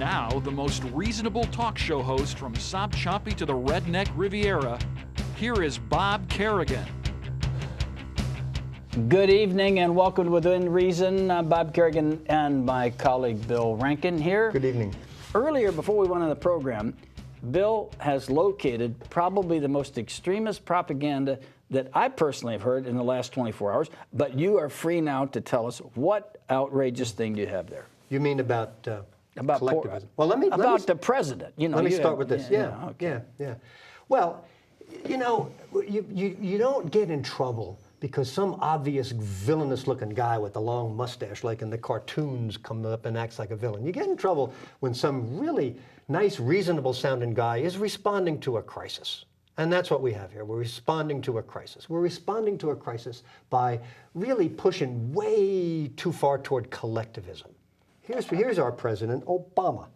now the most reasonable talk show host from Sob Choppy to the Redneck Riviera, here is Bob Kerrigan. Good evening and welcome to Within Reason. Bob Kerrigan and my colleague Bill Rankin here. Good evening. Earlier, before we went on the program, Bill has located probably the most extremist propaganda that I personally have heard in the last 24 hours, but you are free now to tell us what outrageous thing do you have there. You mean about collectivism? Well, about the president. You know, let me start with this. Yeah. Well, you know, you don't get in trouble because some obvious villainous-looking guy with a long mustache, like in the cartoons, comes up and acts like a villain. You get in trouble when some really nice, reasonable-sounding guy is responding to a crisis. And that's what we have here. We're responding to a crisis. We're responding to a crisis by really pushing way too far toward collectivism. Here's our president, Obama.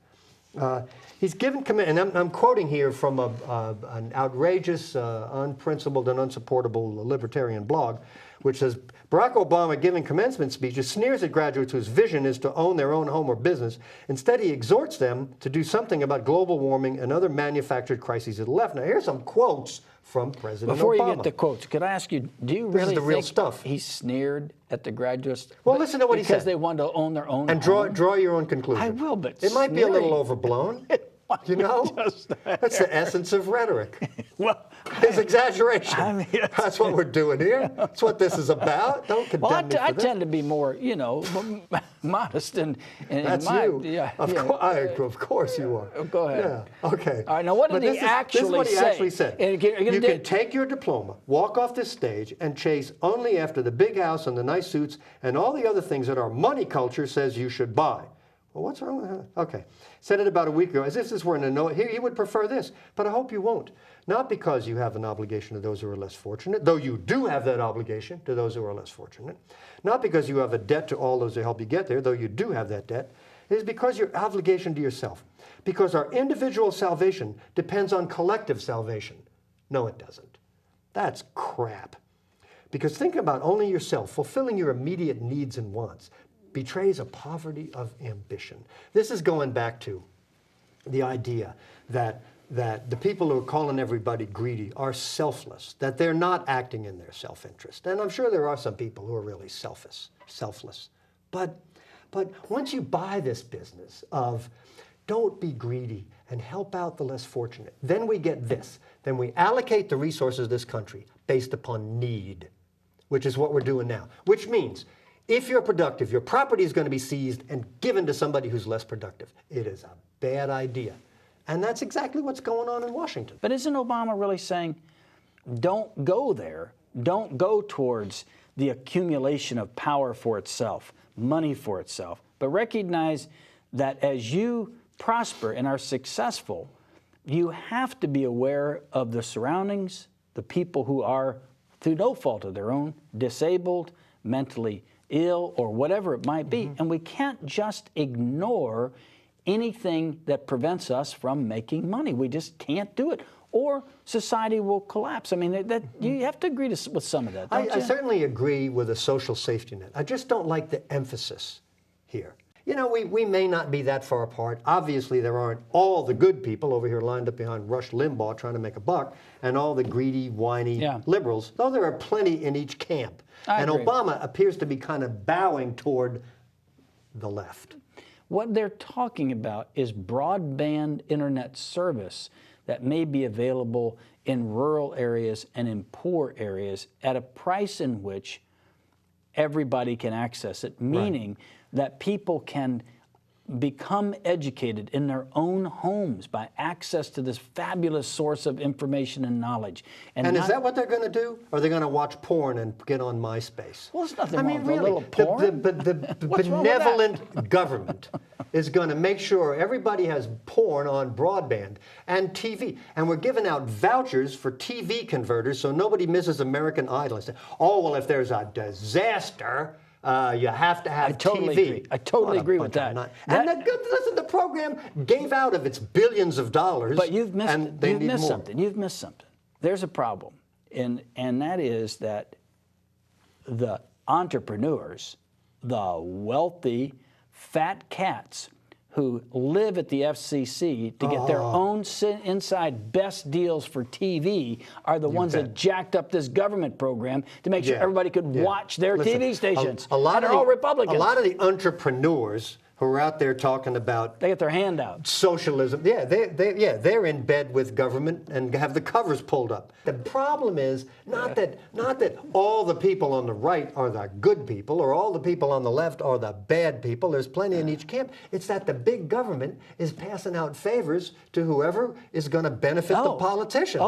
He's given command, and I'm quoting here from an outrageous, unprincipled, and unsupportable libertarian blog, which says, Barack Obama giving commencement speeches sneers at graduates whose vision is to own their own home or business. Instead, he exhorts them to do something about global warming and other manufactured crises of the left. Now, here's some quotes from President Obama. Before you get to quotes, could I ask you, do you really think real stuff. He sneered at the graduates? Well, listen to what he said. Because they wanted to own their own and home? draw your own conclusion. I will, but it might be a little overblown. You know, that's the essence of rhetoric. Well, it's exaggeration. I mean, that's what we're doing here. That's what this is about. Don't condemn me for I this. tend to be more, you know, modest and that's you. Yeah, of course you are. Go ahead. Yeah. Okay. All right. Now, what did he actually say? This is what he actually said. You can take your diploma, walk off this stage, and chase only after the big house and the nice suits and all the other things that our money culture says you should buy. Well, what's wrong with that? Okay. Said it about a week ago, as if this were in a note. He would prefer this, but I hope you won't. Not because you have an obligation to those who are less fortunate, though you do have that obligation to those who are less fortunate. Not because you have a debt to all those who help you get there, though you do have that debt. It is because your obligation to yourself. Because our individual salvation depends on collective salvation. No, it doesn't. That's crap. Because think about only yourself, fulfilling your immediate needs and wants, betrays a poverty of ambition. This is going back to the idea that the people who are calling everybody greedy are selfless, that they're not acting in their self-interest. And I'm sure there are some people who are really selfless. But once you buy this business of don't be greedy and help out the less fortunate, then we get this. Then we allocate the resources of this country based upon need, which is what we're doing now, which means if you're productive, your property is going to be seized and given to somebody who's less productive. It is a bad idea. And that's exactly what's going on in Washington. But isn't Obama really saying, don't go there, don't go towards the accumulation of power for itself, money for itself, but recognize that as you prosper and are successful, you have to be aware of the surroundings, the people who are, through no fault of their own, disabled, mentally ill, or whatever it might be. And we can't just ignore anything that prevents us from making money. We just can't do it, or society will collapse. I mean, you have to agree with some of that, don't you? I certainly agree with a social safety net. I just don't like the emphasis here. You know, we may not be that far apart. Obviously, there aren't all the good people over here lined up behind Rush Limbaugh trying to make a buck, and all the greedy, whiny liberals, though there are plenty in each camp. And agree. Obama appears to be kind of bowing toward the left. What they're talking about is broadband internet service that may be available in rural areas and in poor areas at a price in which everybody can access it, meaning that people can become educated in their own homes by access to this fabulous source of information and knowledge. And is that what they're going to do? Or are they going to watch porn and get on MySpace? Well, there's nothing wrong with a little porn. The benevolent government is going to make sure everybody has porn on broadband and TV. And we're giving out vouchers for TV converters so nobody misses American Idol. Oh, well, if there's a disaster, you have to have TV. I totally agree with that. Listen, the program gave out of its billions of dollars. But you've missed something. You've missed something. There's a problem, and that is that the entrepreneurs, the wealthy, fat cats who live at the FCC to get their own inside best deals for TV are the ones that jacked up this government program to make sure everybody could watch their TV stations. A lot and of they're all Republicans. A lot of the entrepreneurs who are out there talking about they get their hand out. Socialism. They're in bed with government and have the covers pulled up. The problem is not that all the people on the right are the good people or all the people on the left are the bad people. There's plenty in each camp. It's that the big government is passing out favors to whoever is going to benefit the politicians.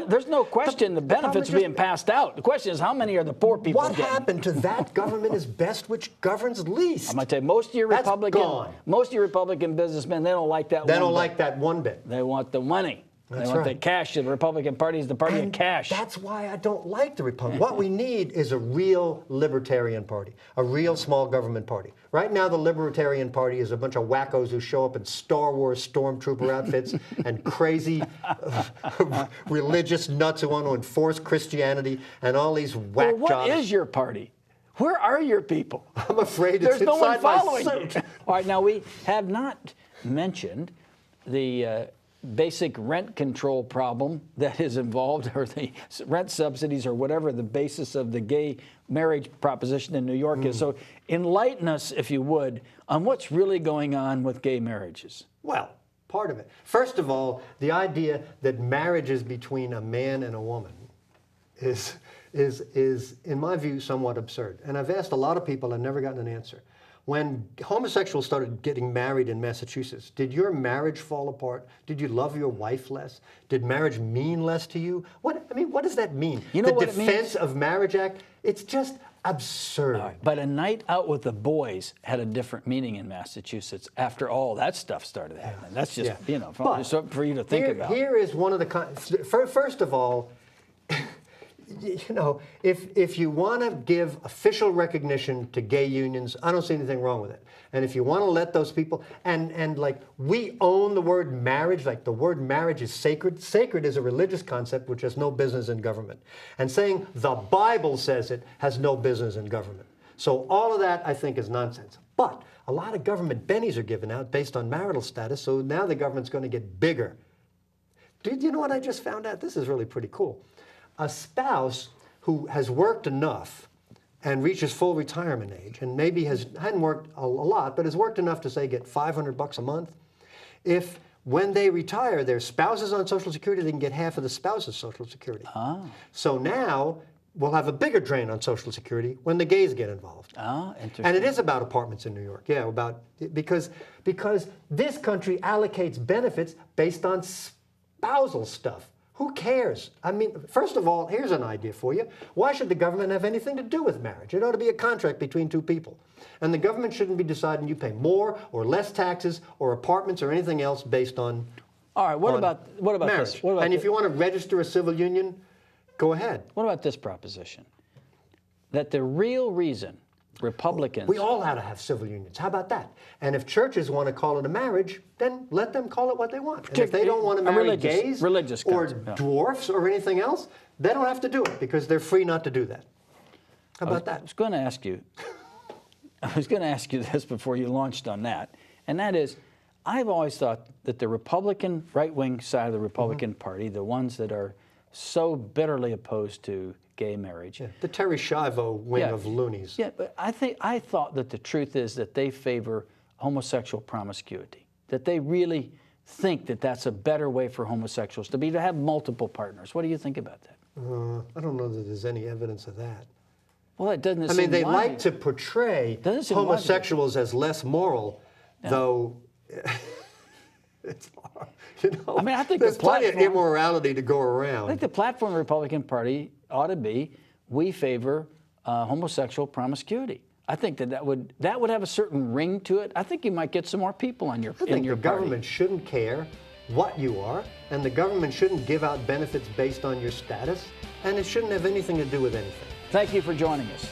There's no question the benefits being passed out. The question is how many are the poor people What getting? happened to that government is best which governs least? I'm going to tell you, most of your Republican businessmen, they don't like that. They don't like that one bit. They want the money. That's they want right. the cash. The Republican Party is the party of cash. That's why I don't like the Republican. What we need is a real libertarian party, a real small government party. Right now, the Libertarian Party is a bunch of wackos who show up in Star Wars stormtrooper outfits and crazy religious nuts who want to enforce Christianity and all these whack jobs. What is your party? Where are your people? I'm afraid There's it's no one inside my following suit. you. All right, now we have not mentioned the basic rent control problem that is involved, or the rent subsidies, or whatever the basis of the gay marriage proposition in New York is. So enlighten us, if you would, on what's really going on with gay marriages. Well, part of it. First of all, the idea that marriage is between a man and a woman is, in my view, somewhat absurd. And I've asked a lot of people and never gotten an answer. When homosexuals started getting married in Massachusetts, did your marriage fall apart? Did you love your wife less? Did marriage mean less to you? What does that mean? You know the what it Defense means? of Marriage Act? It's just absurd. All right, but a night out with the boys had a different meaning in Massachusetts after all that stuff started happening. That's just, something for you to think about. Here is one of the... First of all, if you want to give official recognition to gay unions, I don't see anything wrong with it. And if you want to let those people, and like we own the word marriage, like the word marriage is sacred. Sacred is a religious concept which has no business in government. And saying the Bible says it has no business in government. So all of that, I think, is nonsense. But a lot of government bennies are given out based on marital status, so now the government's going to get bigger. Do you know what I just found out? This is really pretty cool. A spouse who has worked enough and reaches full retirement age, and maybe hadn't worked a lot, but has worked enough to, say, get $500 a month, if when they retire, their spouse is on Social Security, they can get half of the spouse's Social Security. So now we'll have a bigger drain on Social Security when the gays get involved. Interesting. And it is about apartments in New York, because this country allocates benefits based on spousal stuff. Who cares? I mean, first of all, here's an idea for you. Why should the government have anything to do with marriage? It ought to be a contract between two people. And the government shouldn't be deciding you pay more or less taxes or apartments or anything else based on All right, what about marriage. this? What about if you want to register a civil union, go ahead. What about this proposition? That the real reason Republicans... We all ought to have civil unions. How about that? And if churches want to call it a marriage, then let them call it what they want. And if they don't want to marry gays or dwarfs or anything else, they don't have to do it because they're free not to do that. How about that? I was going to ask you this before you launched on that, and that is, I've always thought that the Republican, right-wing side of the Republican Party, the ones that are so bitterly opposed to gay marriage. The Terry Schiavo wing of loonies. Yeah, but I thought that the truth is that they favor homosexual promiscuity, that they really think that that's a better way for homosexuals to have multiple partners. What do you think about that? I don't know that there's any evidence of that. Well, it doesn't. I mean, they like to portray homosexuals as less moral, though. It's hard. I mean, I think there's plenty of immorality to go around. I think the platform of the Republican Party ought to be, we favor homosexual promiscuity. I think that would have a certain ring to it. I think you might get some more people on your party. I think the government shouldn't care what you are, and the government shouldn't give out benefits based on your status, and it shouldn't have anything to do with anything. Thank you for joining us.